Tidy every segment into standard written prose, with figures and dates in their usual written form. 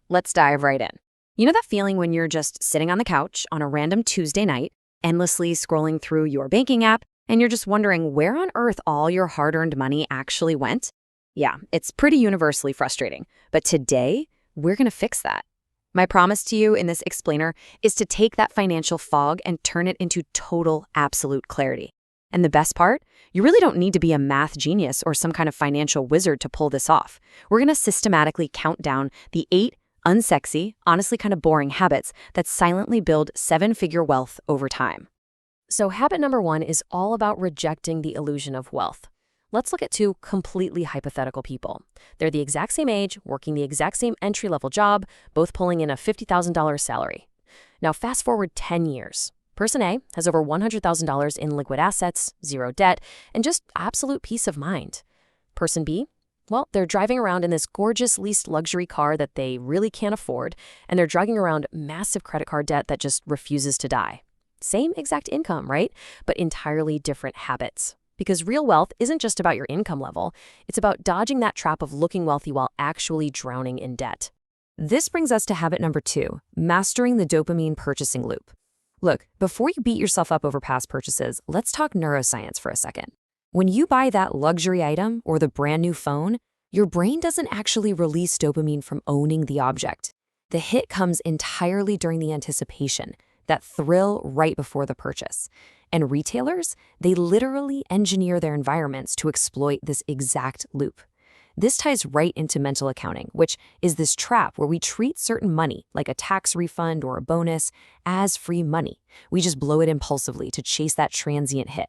Let's dive right in. You know that feeling when you're just sitting on the couch on a random Tuesday night, endlessly scrolling through your banking app, and you're just wondering where on earth all your hard-earned money actually went? Yeah, it's pretty universally frustrating. But today, we're going to fix that. My promise to you in this explainer is to take that financial fog and turn it into total, absolute clarity. And the best part? You really don't need to be a math genius or some kind of financial wizard to pull this off. We're going to systematically count down the 8 unsexy, honestly kind of boring habits that silently build 7-figure wealth over time. So habit number 1 is all about rejecting the illusion of wealth. Let's look at 2 completely hypothetical people. They're the exact same age, working the exact same entry-level job, both pulling in a $50,000 salary. Now fast forward 10 years. Person A has over $100,000 in liquid assets, 0 debt, and just absolute peace of mind. Person B? Well, they're driving around in this gorgeous leased luxury car that they really can't afford, and they're dragging around massive credit card debt that just refuses to die. Same exact income, right? But entirely different habits. Because real wealth isn't just about your income level, it's about dodging that trap of looking wealthy while actually drowning in debt. This brings us to habit number 2, mastering the dopamine purchasing loop. Look, before you beat yourself up over past purchases, let's talk neuroscience for a second. When you buy that luxury item or the brand new phone, your brain doesn't actually release dopamine from owning the object. The hit comes entirely during the anticipation, that thrill right before the purchase. And retailers, they literally engineer their environments to exploit this exact loop. This ties right into mental accounting, which is this trap where we treat certain money, like a tax refund or a bonus, as free money. We just blow it impulsively to chase that transient hit.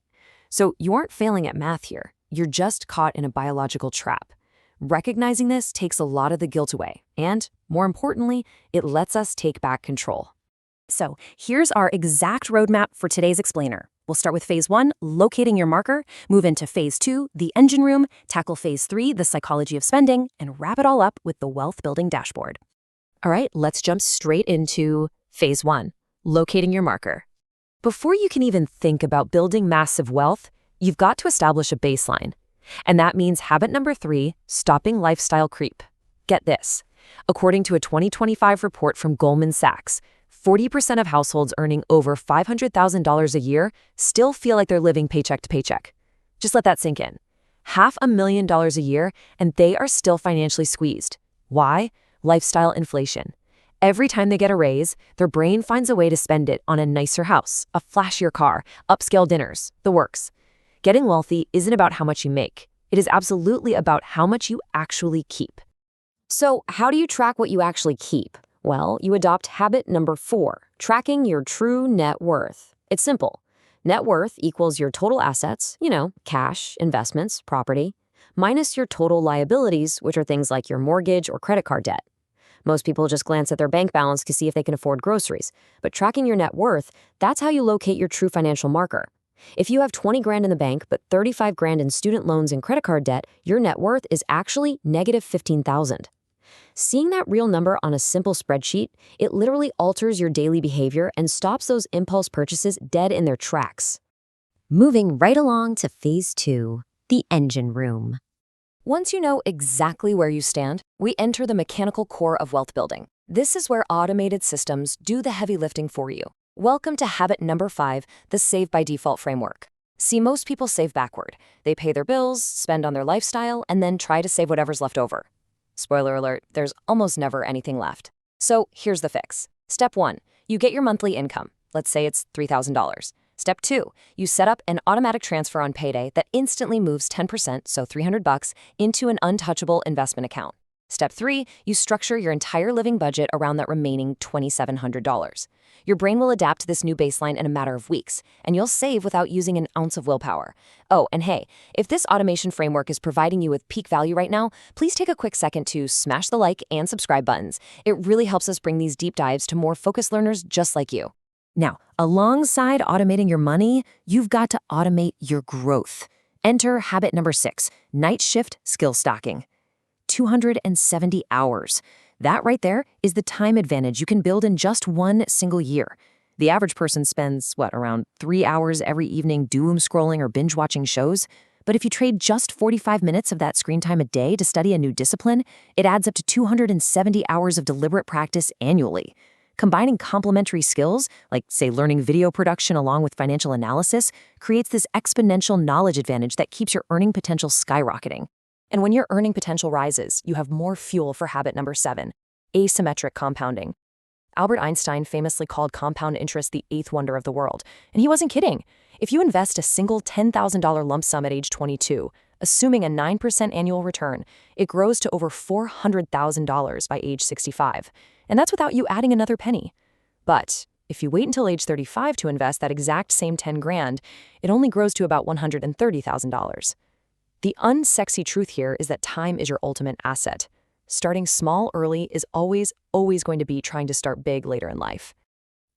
So you aren't failing at math here. You're just caught in a biological trap. Recognizing this takes a lot of the guilt away, and, more importantly, it lets us take back control. So here's our exact roadmap for today's explainer. We'll start with phase 1, locating your marker, move into phase 2, the engine room, tackle phase 3, the psychology of spending, and wrap it all up with the wealth building dashboard. All right, let's jump straight into phase 1, locating your marker. Before you can even think about building massive wealth, you've got to establish a baseline. And that means habit number 3, stopping lifestyle creep. Get this. According to a 2025 report from Goldman Sachs, 40% of households earning over $500,000 a year still feel like they're living paycheck to paycheck. Just let that sink in. $500,000 a year, and they are still financially squeezed. Why? Lifestyle inflation. Every time they get a raise, their brain finds a way to spend it on a nicer house, a flashier car, upscale dinners, the works. Getting wealthy isn't about how much you make. It is absolutely about how much you actually keep. So how do you track what you actually keep? Well, you adopt habit number 4, tracking your true net worth. It's simple. Net worth equals your total assets, cash, investments, property, minus your total liabilities, which are things like your mortgage or credit card debt. Most people just glance at their bank balance to see if they can afford groceries. But tracking your net worth, that's how you locate your true financial marker. If you have 20 grand in the bank, but 35 grand in student loans and credit card debt, your net worth is actually negative 15,000. Seeing that real number on a simple spreadsheet, it literally alters your daily behavior and stops those impulse purchases dead in their tracks. Moving right along to phase 2, the engine room. Once you know exactly where you stand, we enter the mechanical core of wealth building. This is where automated systems do the heavy lifting for you. Welcome to habit number 5, the Save by Default framework. See, most people save backward. They pay their bills, spend on their lifestyle, and then try to save whatever's left over. Spoiler alert, there's almost never anything left. So here's the fix. Step 1, you get your monthly income. Let's say it's $3,000. Step 2, you set up an automatic transfer on payday that instantly moves 10%, so $300, into an untouchable investment account. Step 3, you structure your entire living budget around that remaining $2,700. Your brain will adapt to this new baseline in a matter of weeks, and you'll save without using an ounce of willpower. Oh, and hey, if this automation framework is providing you with peak value right now, please take a quick second to smash the like and subscribe buttons. It really helps us bring these deep dives to more focused learners just like you. Now, alongside automating your money, you've got to automate your growth. Enter habit number 6, night shift skill stacking. 270 hours. That right there is the time advantage you can build in just one single year. The average person spends, around 3 hours every evening doom scrolling or binge watching shows? But if you trade just 45 minutes of that screen time a day to study a new discipline, it adds up to 270 hours of deliberate practice annually. Combining complementary skills, like, say, learning video production along with financial analysis, creates this exponential knowledge advantage that keeps your earning potential skyrocketing. And when your earning potential rises, you have more fuel for habit number 7, asymmetric compounding. Albert Einstein famously called compound interest the eighth wonder of the world, and he wasn't kidding. If you invest a single $10,000 lump sum at age 22, assuming a 9% annual return, it grows to over $400,000 by age 65. And that's without you adding another penny. But if you wait until age 35 to invest that exact same 10 grand, it only grows to about $130,000. The unsexy truth here is that time is your ultimate asset. Starting small early is always going to be trying to start big later in life.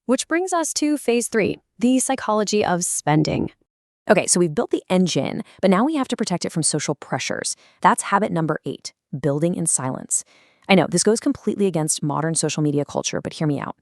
Which brings us to phase 3, the psychology of spending. Okay, so we've built the engine, but now we have to protect it from social pressures. That's habit number 8, building in silence. I know, this goes completely against modern social media culture, but hear me out.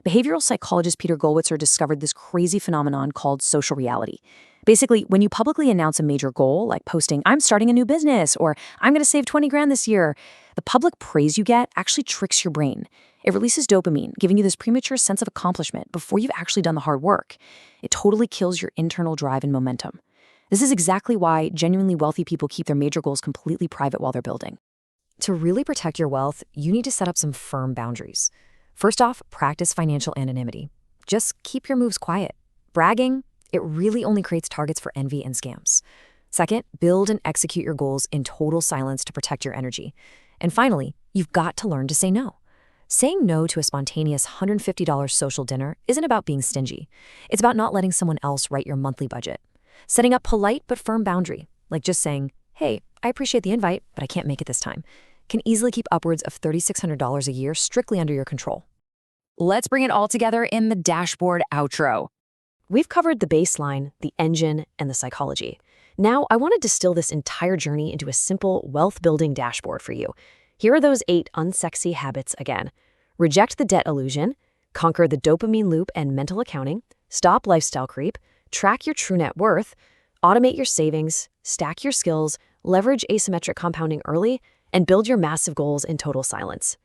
Behavioral psychologist Peter Gollwitzer discovered this crazy phenomenon called social reality. Basically, when you publicly announce a major goal, like posting, "I'm starting a new business," or "I'm going to save 20 grand this year," the public praise you get actually tricks your brain. It releases dopamine, giving you this premature sense of accomplishment before you've actually done the hard work. It totally kills your internal drive and momentum. This is exactly why genuinely wealthy people keep their major goals completely private while they're building. To really protect your wealth, you need to set up some firm boundaries. First off, practice financial anonymity. Just keep your moves quiet. Bragging, it really only creates targets for envy and scams. Second, build and execute your goals in total silence to protect your energy. And finally, you've got to learn to say no. Saying no to a spontaneous $150 social dinner isn't about being stingy. It's about not letting someone else write your monthly budget. Setting up polite but firm boundary, like just saying, "Hey, I appreciate the invite, but I can't make it this time," can easily keep upwards of $3,600 a year strictly under your control. Let's bring it all together in the dashboard outro. We've covered the baseline, the engine, and the psychology. Now, I want to distill this entire journey into a simple wealth-building dashboard for you. Here are those 8 unsexy habits again. Reject the debt illusion, conquer the dopamine loop and mental accounting, stop lifestyle creep, track your true net worth, automate your savings, stack your skills, leverage asymmetric compounding early, and build your massive goals in total silence.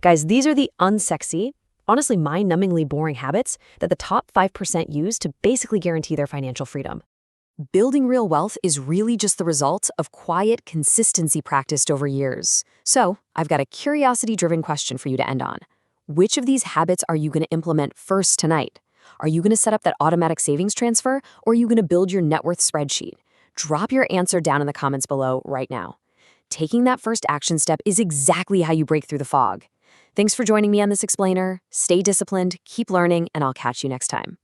Guys, these are the unsexy, honestly mind-numbingly boring habits that the top 5% use to basically guarantee their financial freedom. Building real wealth is really just the result of quiet consistency practiced over years. So, I've got a curiosity-driven question for you to end on. Which of these habits are you going to implement first tonight? Are you going to set up that automatic savings transfer, or are you going to build your net worth spreadsheet? Drop your answer down in the comments below right now. Taking that first action step is exactly how you break through the fog. Thanks for joining me on this explainer. Stay disciplined, keep learning, and I'll catch you next time.